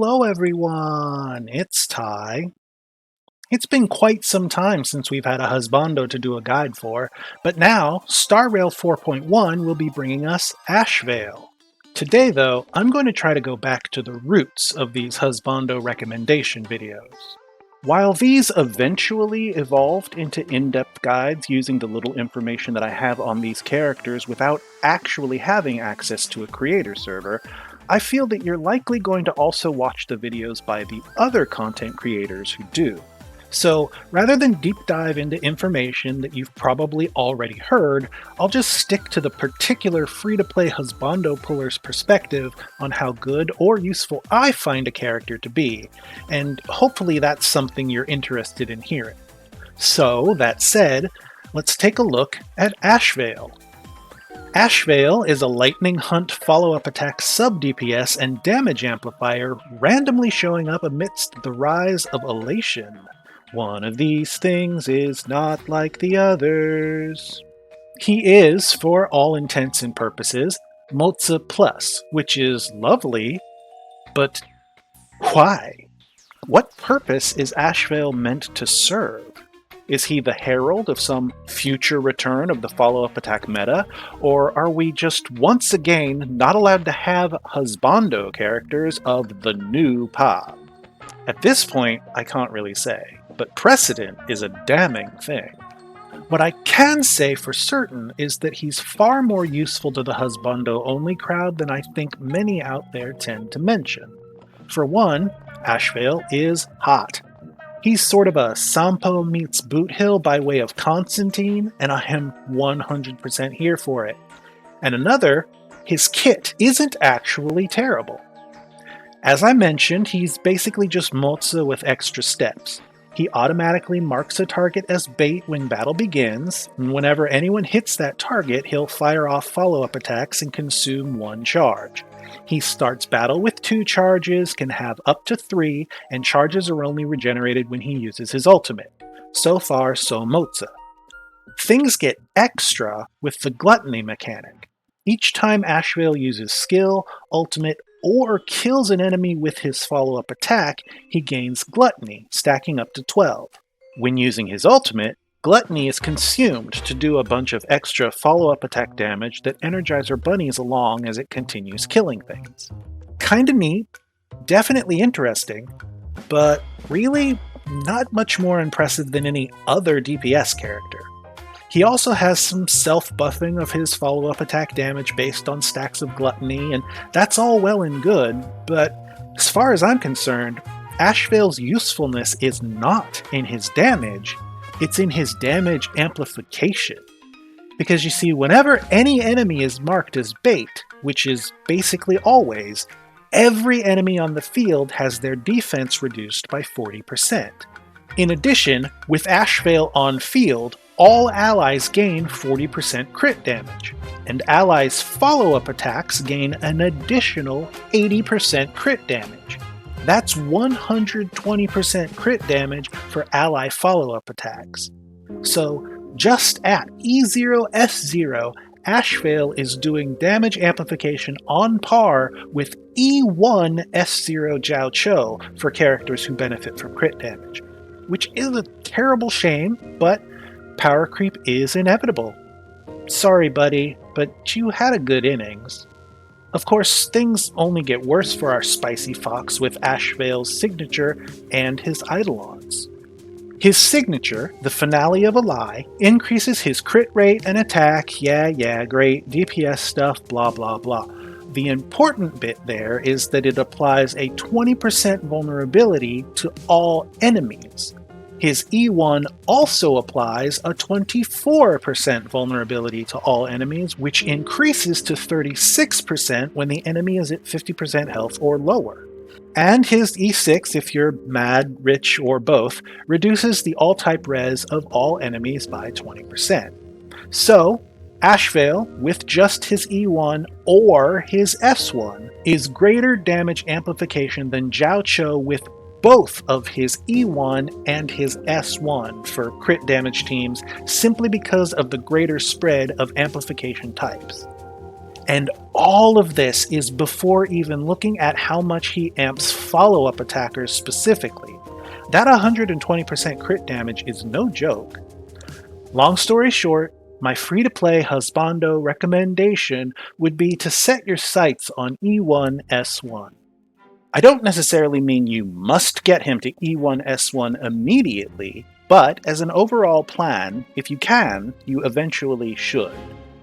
Hello everyone, it's Ty. It's been quite some time since we've had a Husbando to do a guide for, but now Star Rail 4.1 will be bringing us Ashveil. Today though, I'm going to try to go back to the roots of these Husbando recommendation videos. While these eventually evolved into in-depth guides using the little information that I have on these characters without actually having access to a creator server, I feel that you're likely going to also watch the videos by the other content creators who do. So rather than deep dive into information that you've probably already heard, I'll just stick to the particular free-to-play Husbando puller's perspective on how good or useful I find a character to be, and hopefully that's something you're interested in hearing. So, that said, let's take a look at Ashveil. Ashveil is a lightning hunt follow-up attack sub-DPS and damage amplifier randomly showing up amidst the rise of elation. One of these things is not like the others. He is, for all intents and purposes, Motza Plus, which is lovely, but why? What purpose is Ashveil meant to serve? Is he the herald of some future return of the follow-up attack meta, or are we just once again not allowed to have Husbando characters of the new pod? At this point, I can't really say, but precedent is a damning thing. What I can say for certain is that he's far more useful to the Husbando-only crowd than I think many out there tend to mention. For one, Ashveil is hot. He's sort of a Sampo meets Boot Hill by way of Constantine, and I am 100% here for it. And another, his kit isn't actually terrible. As I mentioned, he's basically just Motza with extra steps. He automatically marks a target as bait when battle begins, and whenever anyone hits that target, he'll fire off follow-up attacks and consume one charge. He starts battle with 2 charges, can have up to 3, and charges are only regenerated when he uses his ultimate. So far, so Motza. Things get extra with the gluttony mechanic. Each time Ashveil uses skill, ultimate, or kills an enemy with his follow-up attack, he gains Gluttony, stacking up to 12. When using his ultimate, Gluttony is consumed to do a bunch of extra follow-up attack damage that Energizer bunnies along as it continues killing things. Kinda neat, definitely interesting, but really not much more impressive than any other DPS character. He also has some self-buffing of his follow-up attack damage based on stacks of Gluttony, and that's all well and good, but as far as I'm concerned, Ashveil's usefulness is not in his damage, it's in his damage amplification. Because you see, whenever any enemy is marked as bait, which is basically always, every enemy on the field has their defense reduced by 40%. In addition, with Ashveil on field, all allies gain 40% crit damage, and allies' follow-up attacks gain an additional 80% crit damage. That's 120% crit damage for ally follow-up attacks. So, just at E0S0, Ashveil is doing damage amplification on par with E1 S0 Jiao Cho for characters who benefit from crit damage, which is a terrible shame, but power creep is inevitable. Sorry, buddy, but you had a good innings. Of course, things only get worse for our spicy fox with Ashveil's signature and his eidolons. His signature, the finale of a lie, increases his crit rate and attack, yeah, great, DPS stuff, blah blah blah. The important bit there is that it applies a 20% vulnerability to all enemies. His E1 also applies a 24% vulnerability to all enemies, which increases to 36% when the enemy is at 50% health or lower. And his E6, if you're mad, rich, or both, reduces the all-type res of all enemies by 20%. So, Ashveil, with just his E1 or his S1, is greater damage amplification than Jiao Cho with both of his E1 and his S1 for crit damage teams simply because of the greater spread of amplification types. And all of this is before even looking at how much he amps follow-up attackers specifically. That 120% crit damage is no joke. Long story short, my free-to-play Husbando recommendation would be to set your sights on E1S1. I don't necessarily mean you must get him to E1S1 immediately, but as an overall plan, if you can, you eventually should.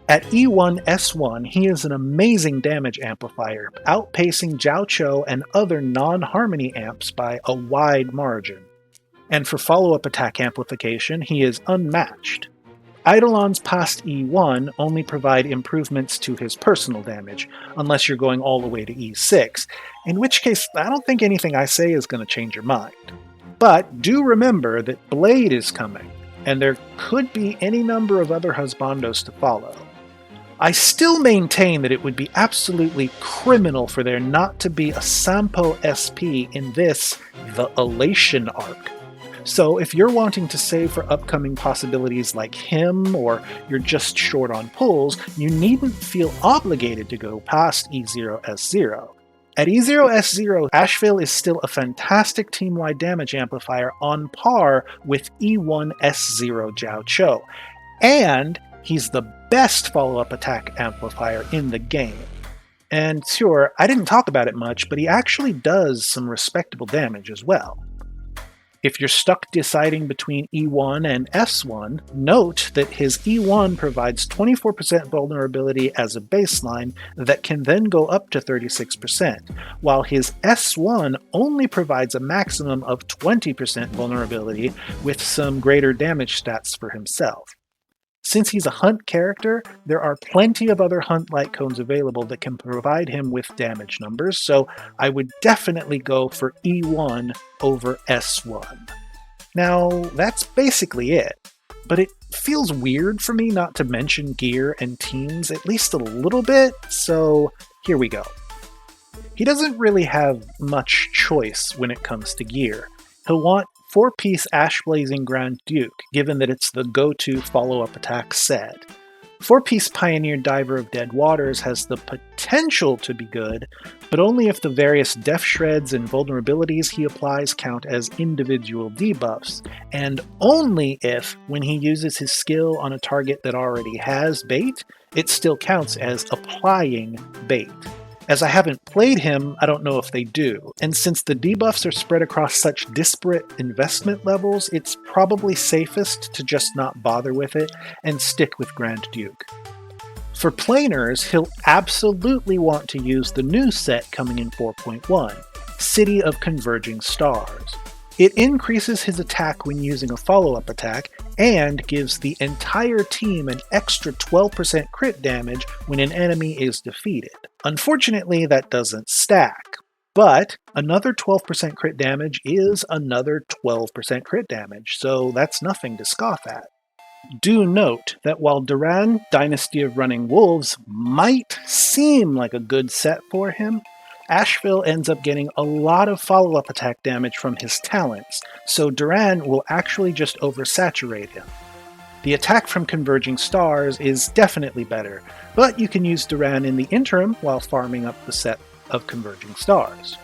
At E1S1, he is an amazing damage amplifier, outpacing Jiao Cho and other non-harmony amps by a wide margin. And for follow-up attack amplification, he is unmatched. Eidolons past E1 only provide improvements to his personal damage, unless you're going all the way to E6, in which case I don't think anything I say is going to change your mind. But do remember that Blade is coming, and there could be any number of other Husbandos to follow. I still maintain that it would be absolutely criminal for there not to be a Sampo SP in this, the Elation arc. So if you're wanting to save for upcoming possibilities like him, or you're just short on pulls, you needn't feel obligated to go past E0S0. At E0S0, Ashveil is still a fantastic team-wide damage amplifier on par with E1S0 Jiao Cho, and he's the best follow-up attack amplifier in the game. And sure, I didn't talk about it much, but he actually does some respectable damage as well. If you're stuck deciding between E1 and S1, note that his E1 provides 24% vulnerability as a baseline that can then go up to 36%, while his S1 only provides a maximum of 20% vulnerability with some greater damage stats for himself. Since he's a hunt character, there are plenty of other hunt light cones available that can provide him with damage numbers, so I would definitely go for E1 over S1. Now, that's basically it, but it feels weird for me not to mention gear and teams at least a little bit, so here we go. He doesn't really have much choice when it comes to gear. He'll want 4-piece Ash-Blazing Grand Duke, given that it's the go-to follow-up attack set. 4-piece Pioneer Diver of Dead Waters has the potential to be good, but only if the various def shreds and vulnerabilities he applies count as individual debuffs, and only if, when he uses his skill on a target that already has bait, it still counts as applying bait. As I haven't played him, I don't know if they do, and since the debuffs are spread across such disparate investment levels, it's probably safest to just not bother with it and stick with Grand Duke. For planers, he'll absolutely want to use the new set coming in 4.1, City of Converging Stars. It increases his attack when using a follow-up attack, and gives the entire team an extra 12% crit damage when an enemy is defeated. Unfortunately, that doesn't stack, but another 12% crit damage is another 12% crit damage, so that's nothing to scoff at. Do note that while Duran Dynasty of Running Wolves might seem like a good set for him, Ashveil ends up getting a lot of follow-up attack damage from his talents, so Duran will actually just oversaturate him. The attack from Converging Stars is definitely better, but you can use Duran in the interim while farming up the set of Converging Stars.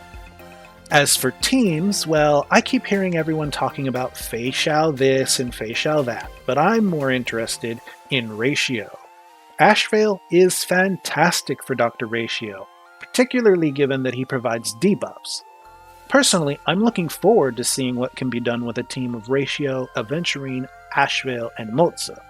As for teams, well, I keep hearing everyone talking about Fei Xiao this and Fei Xiao that, but I'm more interested in Ratio. Ashveil is fantastic for Dr. Ratio, particularly given that he provides debuffs. Personally, I'm looking forward to seeing what can be done with a team of Ratio, Aventurine, Ashveil, and Moza.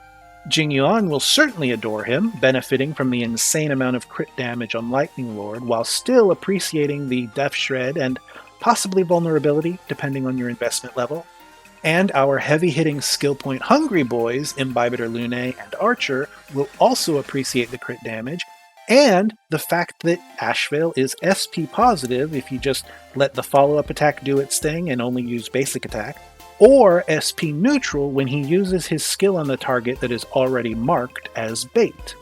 Jingyuan will certainly adore him, benefiting from the insane amount of crit damage on Lightning Lord, while still appreciating the Def Shred and possibly vulnerability, depending on your investment level. And our heavy-hitting skill point hungry boys, Imbibitor Lune and Archer, will also appreciate the crit damage, and the fact that Ashveil is SP positive if you just let the follow-up attack do its thing and only use basic attack, or SP neutral when he uses his skill on the target that is already marked as bait.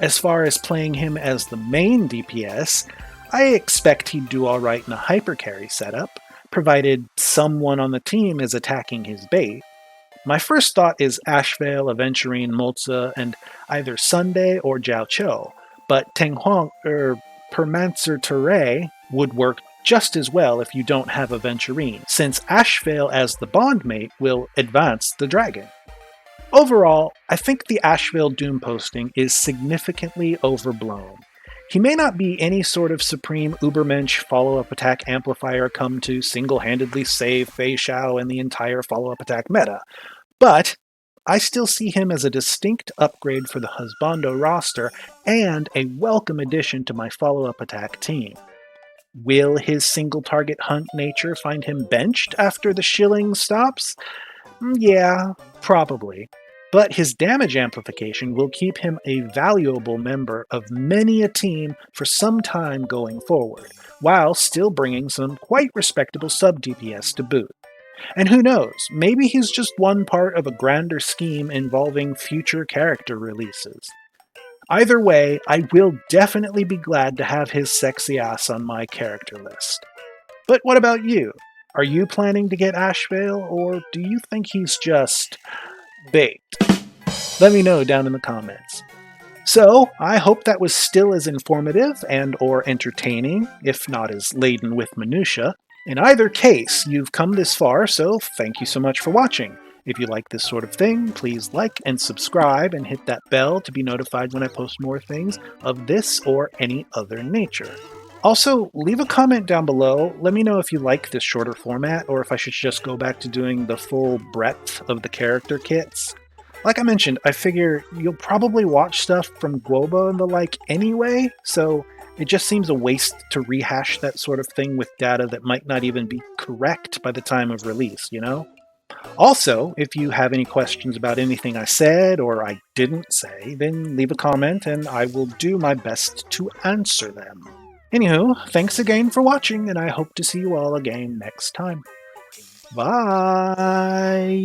As far as playing him as the main DPS, I expect he'd do alright in a hypercarry setup, provided someone on the team is attacking his bait. My first thought is Ashveil, Aventurine, Moza, and either Sunday or Jiao Cho, but Tenghuang Permancer Tere would work just as well if you don't have a Venturine, since Ashveil as the bondmate will advance the dragon. Overall, I think the Ashveil Doom posting is significantly overblown. He may not be any sort of supreme Ubermensch follow-up attack amplifier come to single-handedly save Fei Shao and the entire follow-up attack meta, but I still see him as a distinct upgrade for the Husbando roster and a welcome addition to my follow-up attack team. Will his single-target hunt nature find him benched after the shilling stops? Yeah, probably. But his damage amplification will keep him a valuable member of many a team for some time going forward, while still bringing some quite respectable sub-DPS to boot. And who knows, maybe he's just one part of a grander scheme involving future character releases. Either way, I will definitely be glad to have his sexy ass on my character list. But what about you? Are you planning to get Ashveil, or do you think he's just bait? Let me know down in the comments. So, I hope that was still as informative and or entertaining, if not as laden with minutia. In either case, you've come this far, so thank you so much for watching. If you like this sort of thing, please like and subscribe and hit that bell to be notified when I post more things of this or any other nature. Also, leave a comment down below. Let me know if you like this shorter format or if I should just go back to doing the full breadth of the character kits. Like I mentioned, I figure you'll probably watch stuff from Guoba and the like anyway, so it just seems a waste to rehash that sort of thing with data that might not even be correct by the time of release, you know? Also, if you have any questions about anything I said or I didn't say, then leave a comment and I will do my best to answer them. Anywho, thanks again for watching, and I hope to see you all again next time. Bye!